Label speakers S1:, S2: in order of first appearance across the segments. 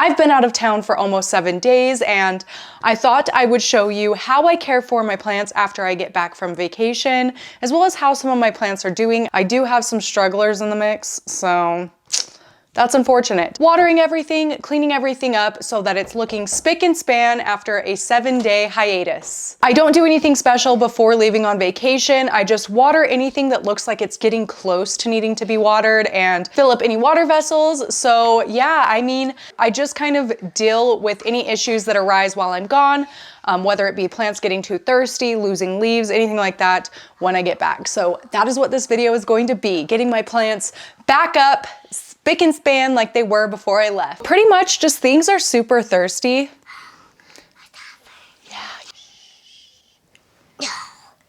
S1: I've been out of town for almost 7 days, and I thought I would show you how I care for my plants after I get back from vacation, as well as how some of my plants are doing. I do have some strugglers in the mix, so that's unfortunate. Watering everything, cleaning everything up so that it's looking spick and span after a 7-day hiatus. I don't do anything special before leaving on vacation. I just water anything that looks like it's getting close to needing to be watered and fill up any water vessels. So yeah, I mean, I just kind of deal with any issues that arise while I'm gone, whether it be plants getting too thirsty, losing leaves, anything like that when I get back. So that is what this video is going to be, getting my plants back up, spick and span like they were before I left. Pretty much just things are super thirsty. Yeah.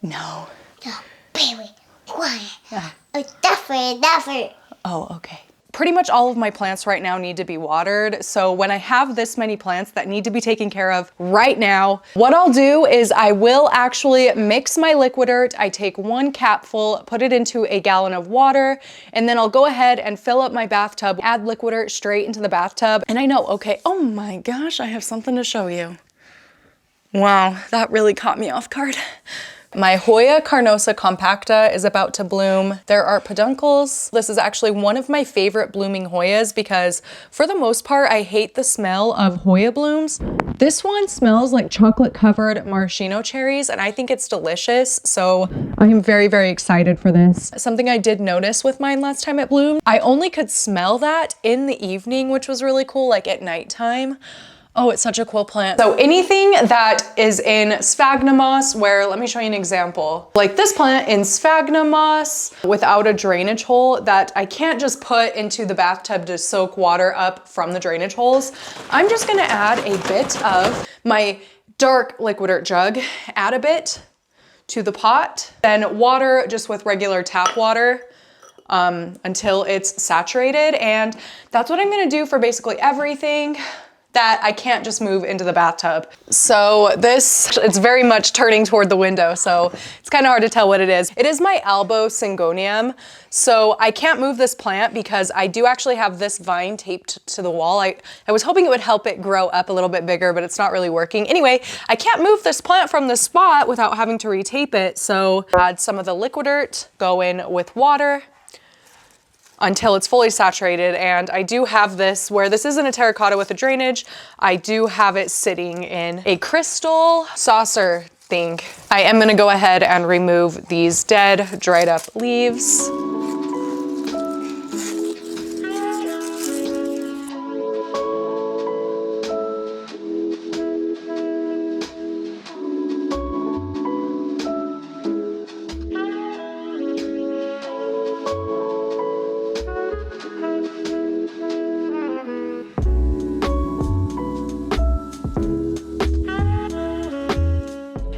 S1: No.
S2: No, baby, quiet. Never.
S1: Oh, okay. Pretty much all of my plants right now need to be watered. So when I have this many plants that need to be taken care of right now, what I'll do is I will actually mix my liquid dirt. I take 1 capful, put it into a gallon of water, and then I'll go ahead and fill up my bathtub, add liquid dirt straight into the bathtub. And I know, okay, oh my gosh, I have something to show you. Wow, that really caught me off guard. My Hoya carnosa compacta is about to bloom. There are peduncles. This is actually one of my favorite blooming Hoyas because for the most part, I hate the smell of Hoya blooms. This one smells like chocolate covered maraschino cherries and I think it's delicious. So I am very, very excited for this. Something I did notice with mine last time it bloomed, I only could smell that in the evening, which was really cool, like at nighttime. Oh, it's such a cool plant. So anything that is in sphagnum moss, where, let me show you an example. Like this plant in sphagnum moss without a drainage hole that I can't just put into the bathtub to soak water up from the drainage holes. I'm just gonna add a bit of my dark liquid dirt jug, add a bit to the pot, then water just with regular tap water until it's saturated. And that's what I'm gonna do for basically everything that I can't just move into the bathtub. So this, it's very much turning toward the window, so it's kind of hard to tell what it is. It is my elbow syngonium. So I can't move this plant because I do actually have this vine taped to the wall. I was hoping it would help it grow up a little bit bigger, but it's not really working. Anyway, I can't move this plant from the spot without having to retape it. So add some of the liquid dirt, go in with water until it's fully saturated. And I do have this, where this isn't a terracotta with a drainage, I do have it sitting in a crystal saucer thing. I am gonna go ahead and remove these dead, dried up leaves.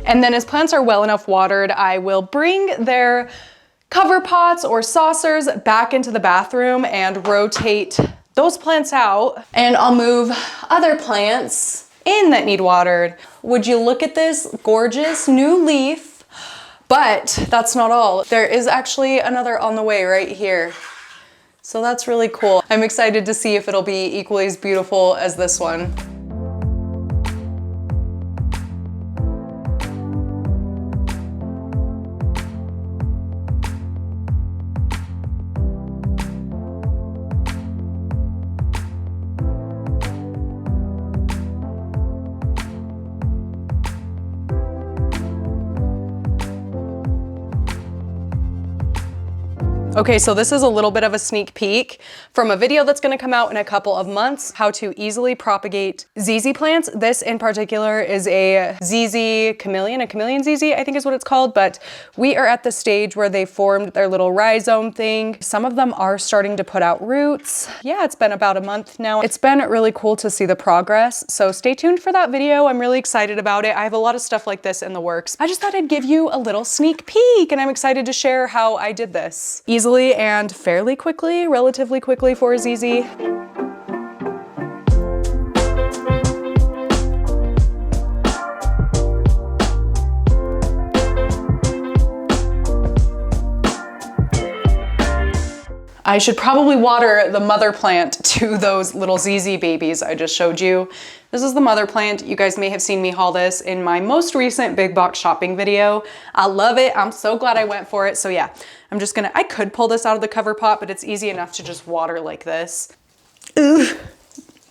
S1: And then as plants are well enough watered, I will bring their cover pots or saucers back into the bathroom and rotate those plants out. And I'll move other plants in that need watered. Would you look at this gorgeous new leaf? But that's not all. There is actually another on the way right here. So that's really cool. I'm excited to see if it'll be equally as beautiful as this one. Okay, so this is a little bit of a sneak peek from a video that's gonna come out in a couple of months, how to easily propagate ZZ plants. This in particular is a ZZ chameleon, a chameleon ZZ, I think is what it's called, but we are at the stage where they formed their little rhizome thing. Some of them are starting to put out roots. Yeah, it's been about a month now. It's been really cool to see the progress, so stay tuned for that video. I'm really excited about it. I have a lot of stuff like this in the works. I just thought I'd give you a little sneak peek, and I'm excited to share how I did this easily and fairly quickly, relatively quickly for a ZZ. I should probably water the mother plant to those little ZZ babies I just showed you. This is the mother plant. You guys may have seen me haul this in my most recent big box shopping video. I love it. I'm so glad I went for it. So yeah, I'm just gonna, I could pull this out of the cover pot, but it's easy enough to just water like this. Ooh.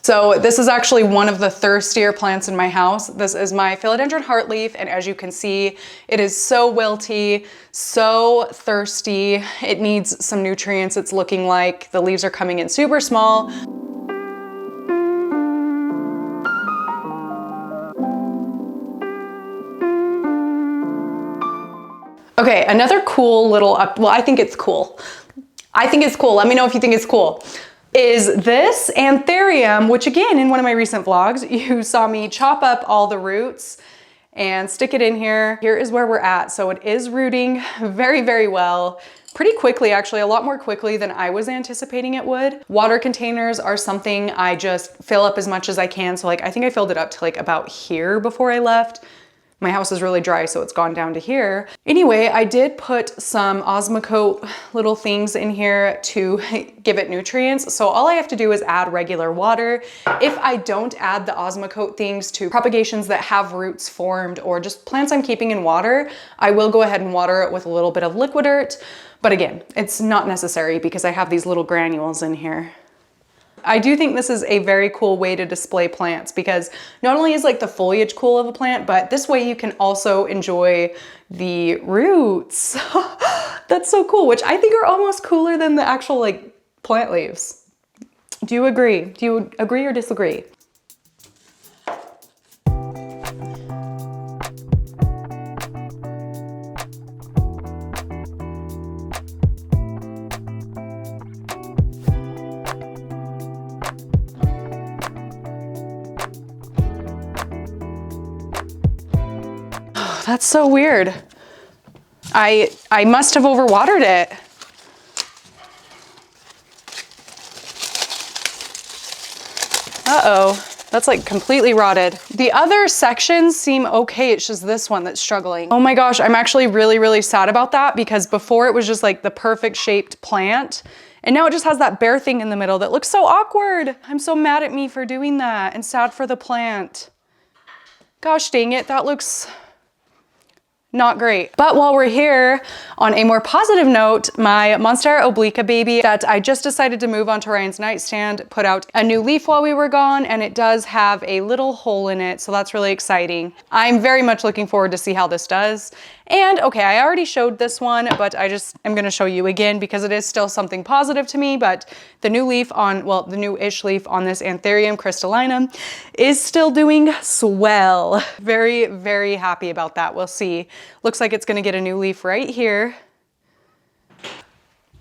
S1: So this is actually one of the thirstier plants in my house. This is my philodendron heartleaf, and as you can see, it is so wilty, so thirsty. It needs some nutrients, it's looking like. The leaves are coming in super small. Okay, another cool little well, I think it's cool. I think it's cool. Let me know if you think it's cool. Is this anthurium, which again, in one of my recent vlogs, you saw me chop up all the roots and stick it in here. Here is where we're at. So it is rooting very, very well. Pretty quickly, actually, a lot more quickly than I was anticipating it would. Water containers are something I just fill up as much as I can. So like, I think I filled it up to like about here before I left. My house is really dry, so it's gone down to here. Anyway, I did put some Osmocote little things in here to give it nutrients. So all I have to do is add regular water. If I don't add the Osmocote things to propagations that have roots formed or just plants I'm keeping in water, I will go ahead and water it with a little bit of liquid dirt. But again, it's not necessary because I have these little granules in here. I do think this is a very cool way to display plants because not only is like the foliage cool of a plant, but this way you can also enjoy the roots. That's so cool, which I think are almost cooler than the actual like plant leaves. Do you agree? Do you agree or disagree? That's so weird. I must have overwatered it. Uh-oh, that's like completely rotted. The other sections seem okay, it's just this one that's struggling. Oh my gosh, I'm actually really, really sad about that because before it was just like the perfect shaped plant. And now it just has that bare thing in the middle that looks so awkward. I'm so mad at me for doing that and sad for the plant. Gosh dang it, that looks not great. But while we're here, on a more positive note, my Monstera obliqua baby that I just decided to move onto Ryan's nightstand put out a new leaf while we were gone, and it does have a little hole in it, so that's really exciting. I'm very much looking forward to see how this does. And okay, I already showed this one, but I'm gonna show you again because it is still something positive to me, but the new leaf on, well, the new-ish leaf on this Anthurium crystallinum is still doing swell. Very, very happy about that. We'll see. Looks like it's gonna get a new leaf right here.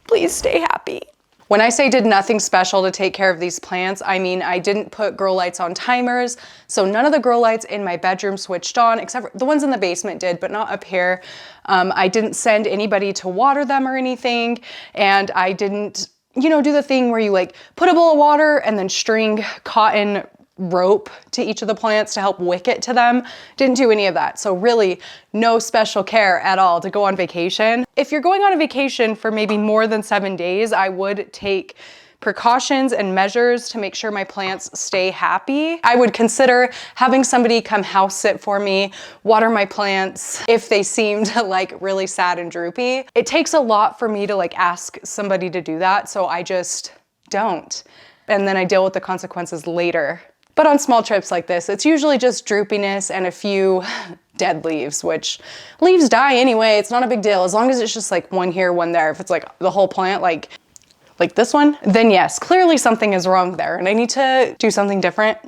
S1: Please stay happy. When I say did nothing special to take care of these plants, I mean I didn't put grow lights on timers, so none of the grow lights in my bedroom switched on, except for the ones in the basement did, but not up here. I didn't send anybody to water them or anything, and I didn't, you know, do the thing where you like put a bowl of water and then string cotton rope to each of the plants to help wick it to them. Didn't do any of that. So really no special care at all to go on vacation. If you're going on a vacation for maybe more than 7 days, I would take precautions and measures to make sure my plants stay happy. I would consider having somebody come house sit for me, water my plants if they seemed like really sad and droopy. It takes a lot for me to like ask somebody to do that, so I just don't. And then I deal with the consequences later. But on small trips like this, it's usually just droopiness and a few dead leaves, which leaves die anyway. It's not a big deal. As long as it's just like one here, one there. If it's like the whole plant, like this one, then yes, clearly something is wrong there and I need to do something different.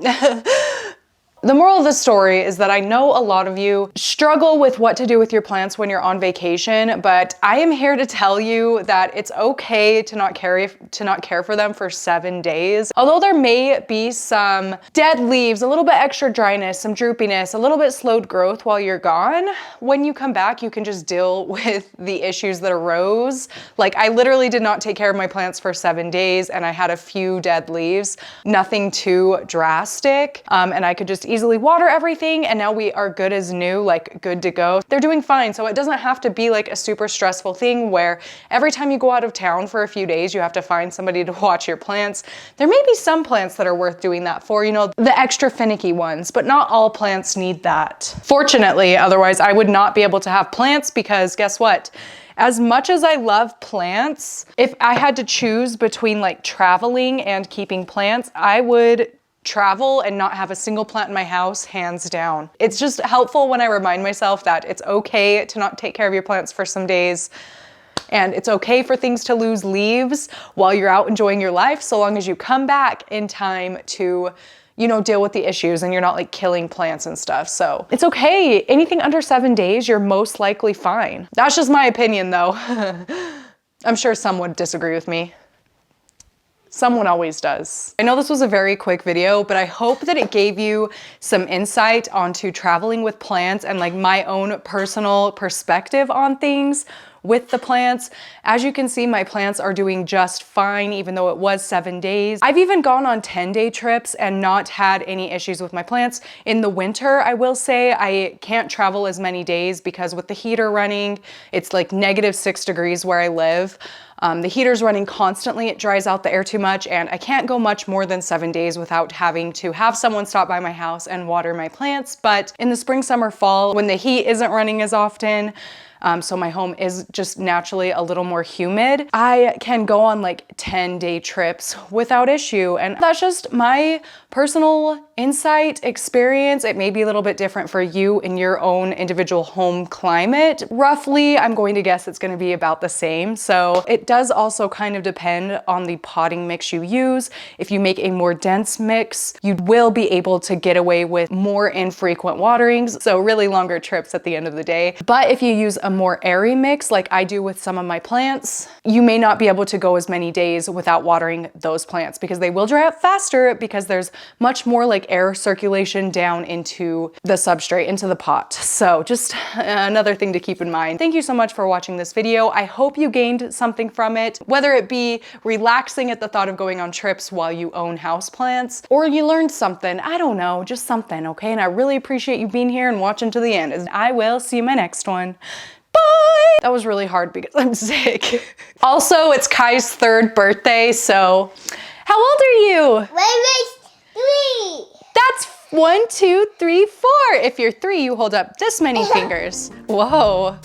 S1: The moral of the story is that I know a lot of you struggle with what to do with your plants when you're on vacation, but I am here to tell you that it's okay to not care for them for 7 days. Although there may be some dead leaves, a little bit extra dryness, some droopiness, a little bit slowed growth while you're gone, when you come back, you can just deal with the issues that arose. Like I literally did not take care of my plants for 7 days and I had a few dead leaves, nothing too drastic. And I could just easily water everything, and now we are good as new, like good to go. They're doing fine, so it doesn't have to be like a super stressful thing where every time you go out of town for a few days, you have to find somebody to watch your plants. There may be some plants that are worth doing that for, you know, the extra finicky ones, but not all plants need that. Fortunately, otherwise I would not be able to have plants because guess what? As much as I love plants, if I had to choose between like traveling and keeping plants, I would travel and not have a single plant in my house, hands down. It's just helpful when I remind myself that it's okay to not take care of your plants for some days. And it's okay for things to lose leaves while you're out enjoying your life, so long as you come back in time to, you know, deal with the issues and you're not like killing plants and stuff. So it's okay. Anything under 7 days, you're most likely fine. That's just my opinion though. I'm sure some would disagree with me. Someone always does. I know this was a very quick video, but I hope that it gave you some insight onto traveling with plants and like my own personal perspective on things with the plants. As you can see, my plants are doing just fine, even though it was 7 days. I've even gone on 10-day trips and not had any issues with my plants. In the winter, I will say I can't travel as many days because with the heater running, it's like -6 degrees where I live. The heater's running constantly, it dries out the air too much, and I can't go much more than 7 days without having to have someone stop by my house and water my plants. But in the spring, summer, fall, when the heat isn't running as often, so my home is just naturally a little more humid, I can go on like 10-day trips without issue. And that's just my personal insight, experience. It may be a little bit different for you in your own individual home climate. Roughly, I'm going to guess it's going to be about the same. So it does also kind of depend on the potting mix you use. If you make a more dense mix, you will be able to get away with more infrequent waterings. So really longer trips at the end of the day. But if you use a more airy mix like I do with some of my plants, you may not be able to go as many days without watering those plants because they will dry up faster because there's much more like air circulation down into the substrate, into the pot. So just another thing to keep in mind. Thank you so much for watching this video. I hope you gained something from it, whether it be relaxing at the thought of going on trips while you own houseplants, or you learned something, I don't know, just something, okay? And I really appreciate you being here and watching to the end. And I will see you in my next one. Bye! That was really hard because I'm sick. Also, it's Kai's 3rd birthday, so how old are you?
S2: 3.
S1: That's 1, 2, 3, 4. If you're 3, you hold up this many fingers. Whoa.